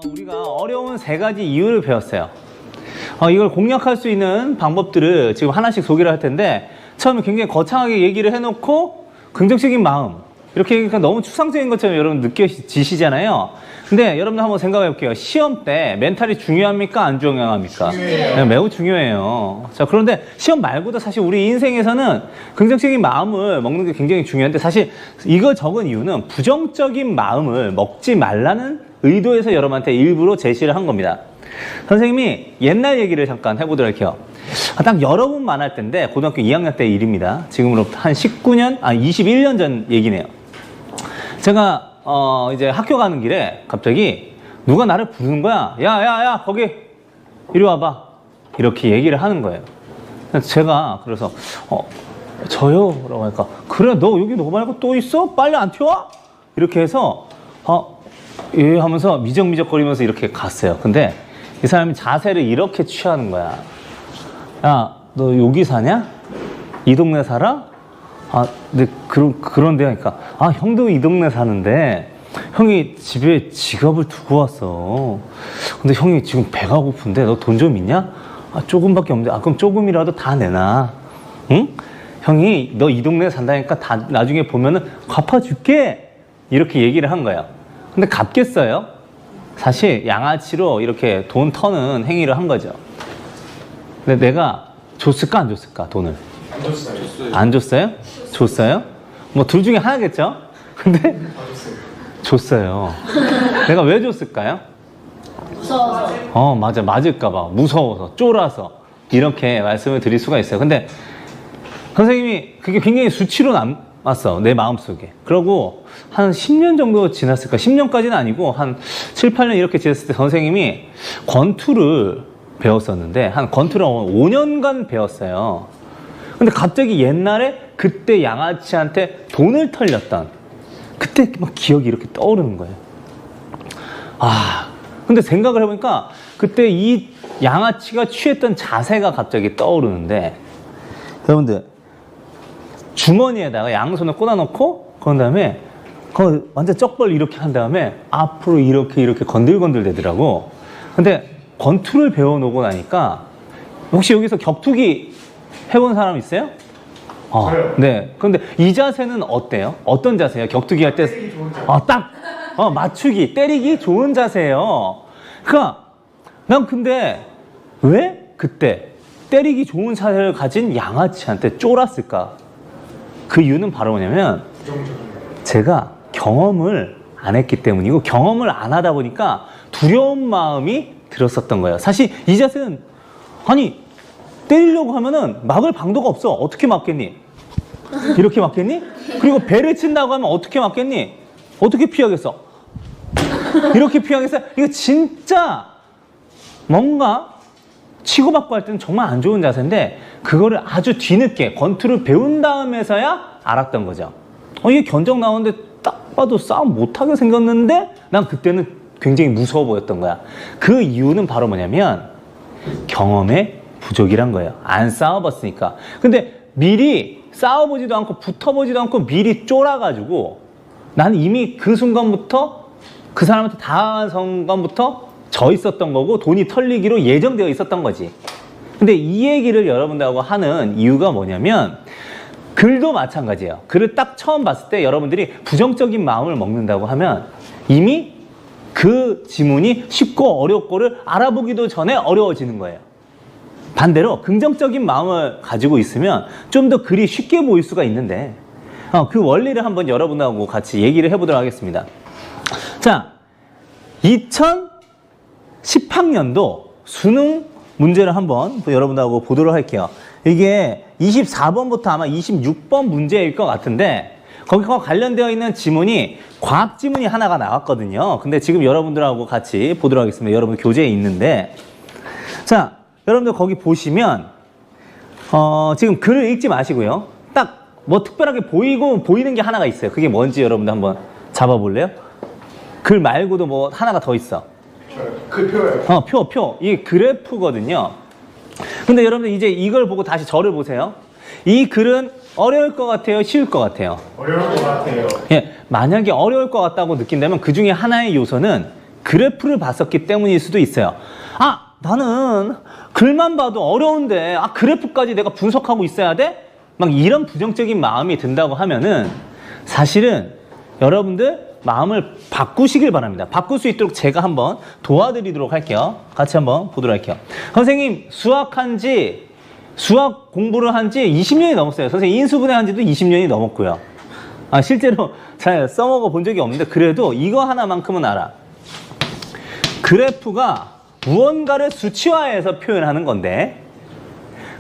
우리가 어려운 세 가지 이유를 배웠어요. 이걸 공략할 수 있는 방법들을 지금 하나씩 소개를 할 텐데, 처음에 굉장히 거창하게 얘기를 해놓고 긍정적인 마음 이렇게 얘기하니까 너무 추상적인 것처럼 여러분 느껴지시잖아요. 근데 여러분들 한번 생각해 볼게요. 시험 때 멘탈이 중요합니까? 안 중요합니까? 네, 매우 중요해요. 자, 그런데 시험 말고도 사실 우리 인생에서는 긍정적인 마음을 먹는 게 굉장히 중요한데, 사실 이걸 적은 이유는 부정적인 마음을 먹지 말라는 의도에서 여러분한테 일부러 제시를 한 겁니다. 선생님이 옛날 얘기를 잠깐 해보도록 할게요. 딱 여러분만 할 때인데, 고등학교 2학년 때 일입니다. 지금으로부터 한 21년 전 얘기네요. 제가 이제 학교 가는 길에 갑자기 누가 나를 부르는 거야. 야, 거기 이리 와봐. 이렇게 얘기를 하는 거예요. 제가 그래서 저요? 라고 하니까, 그래, 너 여기 너 말고 또 있어? 빨리 안 튀어와? 이렇게 해서 예 하면서 미적미적거리면서 이렇게 갔어요. 근데 이 사람이 자세를 이렇게 취하는 거야. 야, 너 여기 사냐? 이 동네 살아? 근데 그런 데가 있니까, 형도 이 동네 사는데 형이 집에 지갑을 두고 왔어. 근데 형이 지금 배가 고픈데 너 돈 좀 있냐? 조금밖에 없는데. 그럼 조금이라도 다 내놔. 응? 형이 너 이 동네 산다니까 다 나중에 보면은 갚아줄게. 이렇게 얘기를 한 거예요. 근데 갚겠어요? 사실 양아치로 이렇게 돈 터는 행위를 한 거죠. 근데 내가 줬을까 안 줬을까, 돈을? 안 줬어요. 안 줬어요? 줬어요? 뭐 둘 중에 하나겠죠? 근데 줬어요. 내가 왜 줬을까요? 무서워서. 맞아. 맞을까봐. 무서워서, 쫄아서. 이렇게 말씀을 드릴 수가 있어요. 근데 선생님이 그게 굉장히 수치로 남았어, 내 마음속에. 그러고 한 10년 정도 지났을까? 10년까지는 아니고 한 7, 8년 이렇게 지났을 때 선생님이 권투를 배웠었는데, 한 권투를 5년간 배웠어요. 근데 갑자기 옛날에 그때 양아치한테 돈을 털렸던 그때 막 기억이 이렇게 떠오르는 거예요. 근데 생각을 해보니까 그때 이 양아치가 취했던 자세가 갑자기 떠오르는데, 여러분들 주머니에다가 양손을 꽂아놓고 그런 다음에 완전 쩍벌 이렇게 한 다음에 앞으로 이렇게 건들건들 되더라고. 근데 권투를 배워놓고 나니까, 혹시 여기서 격투기 해본 사람 있어요? 네. 그런데 이 자세는 어때요? 어떤 자세예요? 격투기 할 때? 맞추기, 때리기 좋은 자세예요. 그러니까 난 근데 왜 그때 때리기 좋은 자세를 가진 양아치한테 쫄았을까? 그 이유는 바로 뭐냐면, 제가 경험을 안 했기 때문이고, 경험을 안 하다 보니까 두려운 마음이 들었었던 거예요. 사실 이 자세는, 때리려고 하면은 막을 방도가 없어. 어떻게 막겠니? 이렇게 막겠니? 그리고 배를 친다고 하면 어떻게 막겠니? 어떻게 피하겠어? 이렇게 피하겠어? 이거 진짜 뭔가 치고받고 할 때는 정말 안 좋은 자세인데, 그거를 아주 뒤늦게 권투를 배운 다음에서야 알았던 거죠. 이게 견적 나오는데 딱 봐도 싸움 못하게 생겼는데 난 그때는 굉장히 무서워 보였던 거야. 그 이유는 바로 뭐냐면 경험의 부족이란 거예요. 안 싸워봤으니까. 근데 미리 싸워보지도 않고 붙어보지도 않고 미리 쫄아가지고, 난 이미 그 순간부터, 그 사람한테 당한 순간부터 져 있었던 거고, 돈이 털리기로 예정되어 있었던 거지. 근데 이 얘기를 여러분들하고 하는 이유가 뭐냐면, 글도 마찬가지예요. 글을 딱 처음 봤을 때 여러분들이 부정적인 마음을 먹는다고 하면 이미 그 지문이 쉽고 어렵고를 알아보기도 전에 어려워지는 거예요. 반대로 긍정적인 마음을 가지고 있으면 좀 더 글이 쉽게 보일 수가 있는데, 그 원리를 한번 여러분하고 같이 얘기를 해보도록 하겠습니다. 자, 2010학년도 수능 문제를 한번 여러분하고 보도록 할게요. 이게 24번부터 아마 26번 문제일 것 같은데, 거기와 관련되어 있는 지문이 과학 지문이 하나가 나왔거든요. 근데 지금 여러분들하고 같이 보도록 하겠습니다. 여러분 교재에 있는데, 자, 여러분들 거기 보시면 지금 글을 읽지 마시고요. 딱 뭐 특별하게 보이는 게 하나가 있어요. 그게 뭔지 여러분들 한번 잡아볼래요? 글 말고도 뭐 하나가 더 있어. 그 표요. 표. 이게 그래프거든요. 근데 여러분들 이제 이걸 보고 다시 저를 보세요. 이 글은 어려울 것 같아요? 쉬울 것 같아요? 어려울 것 같아요. 예, 만약에 어려울 것 같다고 느낀다면 그 중에 하나의 요소는 그래프를 봤었기 때문일 수도 있어요. 아, 나는 글만 봐도 어려운데 그래프까지 내가 분석하고 있어야 돼? 막 이런 부정적인 마음이 든다고 하면은 사실은 여러분들 마음을 바꾸시길 바랍니다. 바꿀 수 있도록 제가 한번 도와드리도록 할게요. 같이 한번 보도록 할게요. 선생님, 수학 공부를 한 지 20년이 넘었어요. 선생님, 인수분해 한 지도 20년이 넘었고요. 실제로 잘 써먹어 본 적이 없는데 그래도 이거 하나만큼은 알아. 그래프가 무언가를 수치화해서 표현하는 건데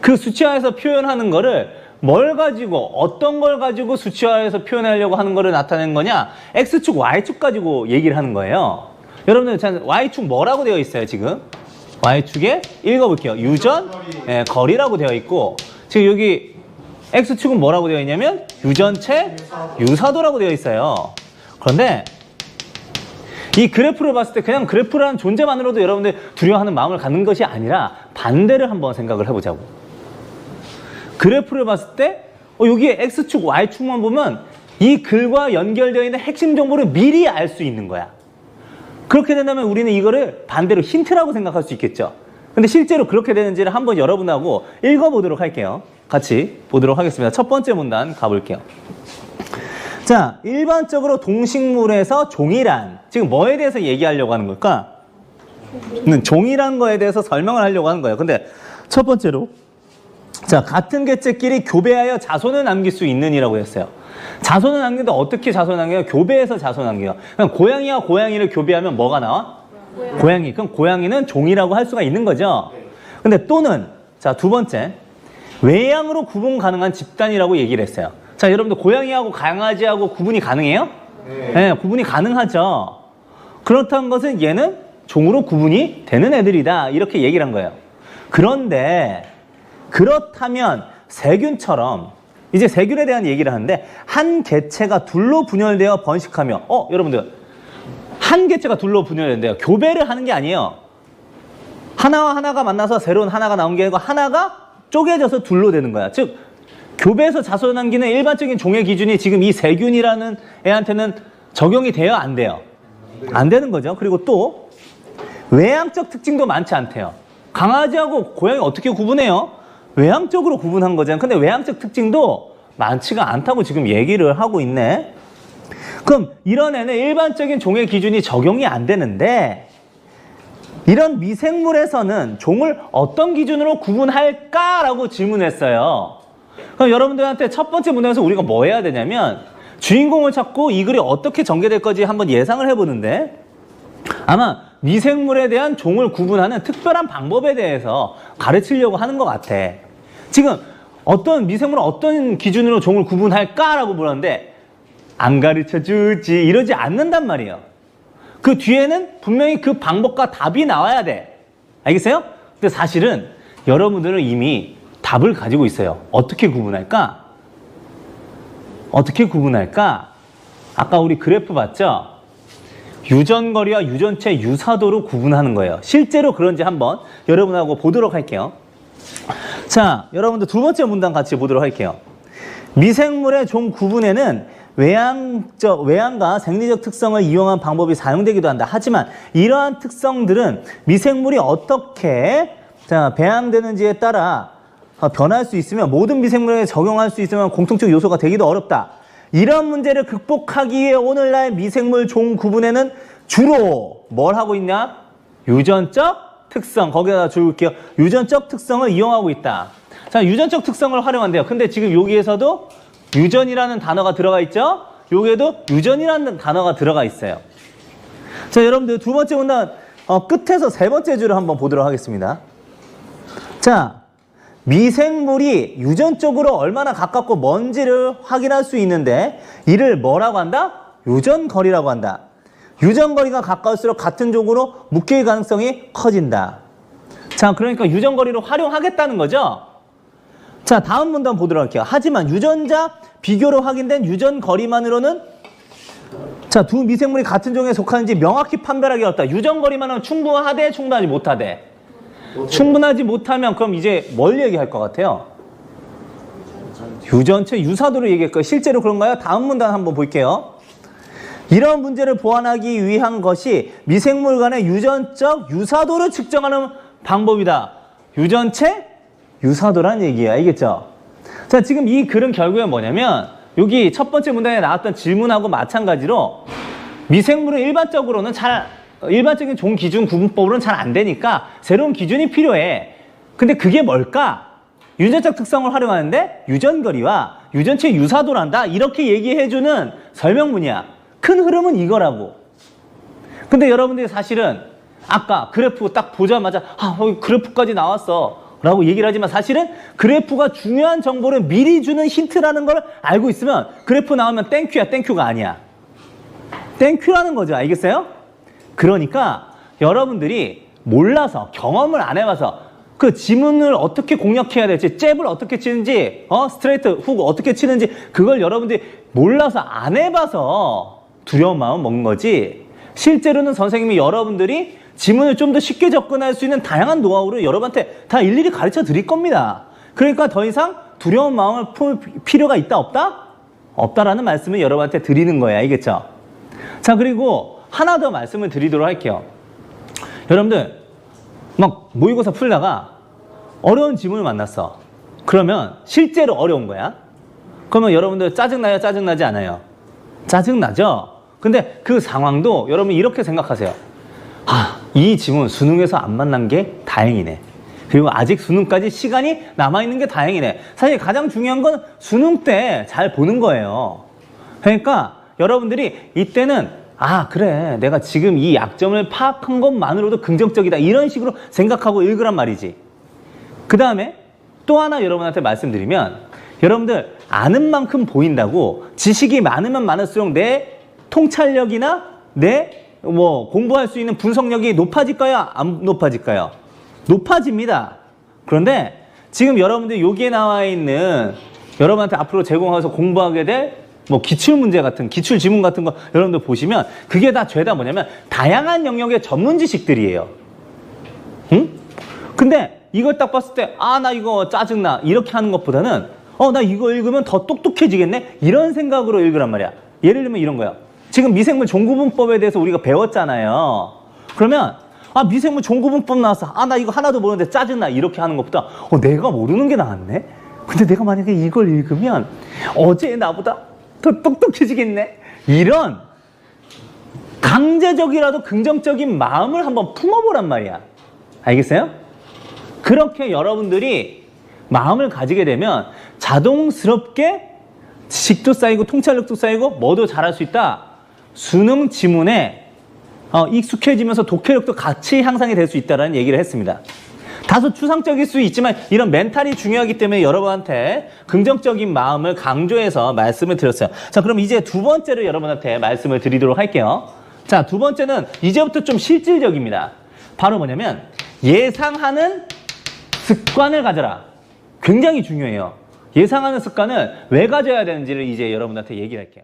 그 수치화해서 표현하는 거를 뭘 가지고 어떤 걸 가지고 수치화해서 표현하려고 하는 거를 나타내는 거냐? X축, Y축 가지고 얘기를 하는 거예요. 여러분들 Y축 뭐라고 되어 있어요 지금? Y축에 읽어볼게요. 유전, 거리라고 되어 있고 지금 여기 X축은 뭐라고 되어 있냐면 유전체, 유사도라고 되어 있어요. 그런데 이 그래프를 봤을 때 그냥 그래프라는 존재만으로도 여러분들 두려워하는 마음을 갖는 것이 아니라 반대를 한번 생각을 해보자고. 그래프를 봤을 때 여기에 X축, Y축만 보면 이 글과 연결되어 있는 핵심 정보를 미리 알 수 있는 거야. 그렇게 된다면 우리는 이거를 반대로 힌트라고 생각할 수 있겠죠. 근데 실제로 그렇게 되는지를 한번 여러분하고 읽어보도록 할게요. 같이 보도록 하겠습니다. 첫 번째 문단 가볼게요. 자, 일반적으로 동식물에서 종이란 지금 뭐에 대해서 얘기하려고 하는 걸까? 종이란 거에 대해서 설명을 하려고 하는 거예요. 근데 첫 번째로 자, 같은 개체끼리 교배하여 자손을 남길 수 있느니라고 했어요. 자손을 남기는데 어떻게 자손을 남겨요? 교배해서 자손을 남겨요. 그럼 고양이와 고양이를 교배하면 뭐가 나와? 고양이. 그럼 고양이는 종이라고 할 수가 있는 거죠. 근데 또는 자, 두 번째 외양으로 구분 가능한 집단이라고 얘기를 했어요. 자, 여러분들 고양이하고 강아지하고 구분이 가능해요? 네, 구분이 가능하죠. 그렇다는 것은 얘는 종으로 구분이 되는 애들이다 이렇게 얘기를 한 거예요. 그런데 그렇다면 세균처럼 이제 세균에 대한 얘기를 하는데 한 개체가 둘로 분열되어 번식하며 여러분들 한 개체가 둘로 분열된대요. 교배를 하는 게 아니에요. 하나와 하나가 만나서 새로운 하나가 나온 게 아니고 하나가 쪼개져서 둘로 되는 거야. 즉 교배에서 자손을 남기는 일반적인 종의 기준이 지금 이 세균이라는 애한테는 적용이 돼요? 안 돼요? 안 되는 거죠. 그리고 또 외향적 특징도 많지 않대요. 강아지하고 고양이 어떻게 구분해요? 외향적으로 구분한 거잖아요. 근데 외향적 특징도 많지가 않다고 지금 얘기를 하고 있네. 그럼 이런 애는 일반적인 종의 기준이 적용이 안 되는데 이런 미생물에서는 종을 어떤 기준으로 구분할까라고 질문했어요. 그럼 여러분들한테 첫 번째 문제에서 우리가 뭐 해야 되냐면 주인공을 찾고 이 글이 어떻게 전개될 건지 한번 예상을 해보는데 아마 미생물에 대한 종을 구분하는 특별한 방법에 대해서 가르치려고 하는 것 같아. 지금 어떤 미생물은 어떤 기준으로 종을 구분할까라고 물었는데 안 가르쳐주지 이러지 않는단 말이에요. 그 뒤에는 분명히 그 방법과 답이 나와야 돼. 알겠어요? 근데 사실은 여러분들은 이미 답을 가지고 있어요. 어떻게 구분할까? 어떻게 구분할까? 아까 우리 그래프 봤죠? 유전거리와 유전체 유사도로 구분하는 거예요. 실제로 그런지 한번 여러분하고 보도록 할게요. 자, 여러분들 두 번째 문단 같이 보도록 할게요. 미생물의 종 구분에는 외양과 생리적 특성을 이용한 방법이 사용되기도 한다. 하지만 이러한 특성들은 미생물이 어떻게 배양되는지에 따라 변할 수 있으며 모든 미생물에 적용할 수 있으면 공통적 요소가 되기도 어렵다. 이런 문제를 극복하기 위해 오늘날 미생물 종 구분에는 주로 뭘 하고 있냐? 유전적 특성, 거기다 줄게요. 유전적 특성을 이용하고 있다. 자, 유전적 특성을 활용한대요. 근데 지금 여기에서도 유전이라는 단어가 들어가 있죠? 여기에도 유전이라는 단어가 들어가 있어요. 자, 여러분들 두 번째 문단 끝에서 세 번째 줄을 한번 보도록 하겠습니다. 자, 미생물이 유전적으로 얼마나 가깝고 먼지를 확인할 수 있는데 이를 뭐라고 한다? 유전거리라고 한다. 유전거리가 가까울수록 같은 종으로 묶일 가능성이 커진다. 자, 그러니까 유전거리를 활용하겠다는 거죠. 자, 다음 문단 보도록 할게요. 하지만 유전자 비교로 확인된 유전거리만으로는 자, 두 미생물이 같은 종에 속하는지 명확히 판별하기 어렵다. 유전거리만은 충분하대, 충분하지 못하대. 충분하지 못하면 그럼 이제 뭘 얘기할 것 같아요? 유전체 유사도를 얘기할 거예요. 실제로 그런가요? 다음 문단 한번 볼게요. 이런 문제를 보완하기 위한 것이 미생물 간의 유전적 유사도를 측정하는 방법이다. 유전체 유사도란 얘기야. 알겠죠? 자, 지금 이 글은 결국엔 뭐냐면 여기 첫 번째 문단에 나왔던 질문하고 마찬가지로 미생물은 일반적인 종 기준 구분법으로는 잘 안 되니까 새로운 기준이 필요해. 근데 그게 뭘까? 유전적 특성을 활용하는데 유전거리와 유전체 유사도란다. 이렇게 얘기해주는 설명문이야. 큰 흐름은 이거라고. 근데 여러분들이 사실은 아까 그래프 딱 보자마자 그래프까지 나왔어 라고 얘기를 하지만 사실은 그래프가 중요한 정보를 미리 주는 힌트라는 걸 알고 있으면 그래프 나오면 땡큐야. 땡큐가 아니야. 땡큐라는 거죠. 알겠어요? 그러니까 여러분들이 몰라서 경험을 안 해봐서 그 지문을 어떻게 공략해야 될지, 잽을 어떻게 치는지, 스트레이트, 훅 어떻게 치는지 그걸 여러분들이 몰라서 안 해봐서 두려운 마음 먹는 거지. 실제로는 선생님이 여러분들이 지문을 좀 더 쉽게 접근할 수 있는 다양한 노하우를 여러분한테 다 일일이 가르쳐 드릴 겁니다. 그러니까 더 이상 두려운 마음을 풀 필요가 있다 없다? 없다라는 말씀을 여러분한테 드리는 거예요. 알겠죠? 자, 그리고 하나 더 말씀을 드리도록 할게요. 여러분들 막 모의고사 풀다가 어려운 지문을 만났어. 그러면 실제로 어려운 거야. 그러면 여러분들 짜증나요? 짜증나지 않아요? 짜증나죠? 근데 그 상황도 여러분 이렇게 생각하세요. 이 지문 수능에서 안 만난 게 다행이네. 그리고 아직 수능까지 시간이 남아있는 게 다행이네. 사실 가장 중요한 건 수능 때 잘 보는 거예요. 그러니까 여러분들이 이때는 그래, 내가 지금 이 약점을 파악한 것만으로도 긍정적이다. 이런 식으로 생각하고 읽으란 말이지. 그 다음에 또 하나 여러분한테 말씀드리면 여러분들 아는 만큼 보인다고 지식이 많으면 많을수록 내 통찰력이나 내 공부할 수 있는 분석력이 높아질까요? 안 높아질까요? 높아집니다. 그런데 지금 여러분들 여기에 나와 있는 여러분한테 앞으로 제공해서 공부하게 될 기출 문제 같은, 기출 지문 같은 거 여러분들 보시면 그게 다 죄다 뭐냐면 다양한 영역의 전문 지식들이에요. 응? 근데 이걸 딱 봤을 때 나 이거 짜증나 이렇게 하는 것보다는 나 이거 읽으면 더 똑똑해지겠네 이런 생각으로 읽으란 말이야. 예를 들면 이런 거야. 지금 미생물 종구분법에 대해서 우리가 배웠잖아요. 그러면 미생물 종구분법 나왔어. 나 이거 하나도 모르는데 짜증나 이렇게 하는 것보다 내가 모르는 게 나았네. 근데 내가 만약에 이걸 읽으면 어제 나보다 더 똑똑해지겠네. 이런 강제적이라도 긍정적인 마음을 한번 품어보란 말이야. 알겠어요? 그렇게 여러분들이 마음을 가지게 되면 자동스럽게 지식도 쌓이고 통찰력도 쌓이고 뭐도 잘할 수 있다. 수능 지문에 익숙해지면서 독해력도 같이 향상이 될 수 있다는 얘기를 했습니다. 다소 추상적일 수 있지만 이런 멘탈이 중요하기 때문에 여러분한테 긍정적인 마음을 강조해서 말씀을 드렸어요. 자, 그럼 이제 두 번째로 여러분한테 말씀을 드리도록 할게요. 자, 두 번째는 이제부터 좀 실질적입니다. 바로 뭐냐면 예상하는 습관을 가져라. 굉장히 중요해요. 예상하는 습관을 왜 가져야 되는지를 이제 여러분한테 얘기를 할게요.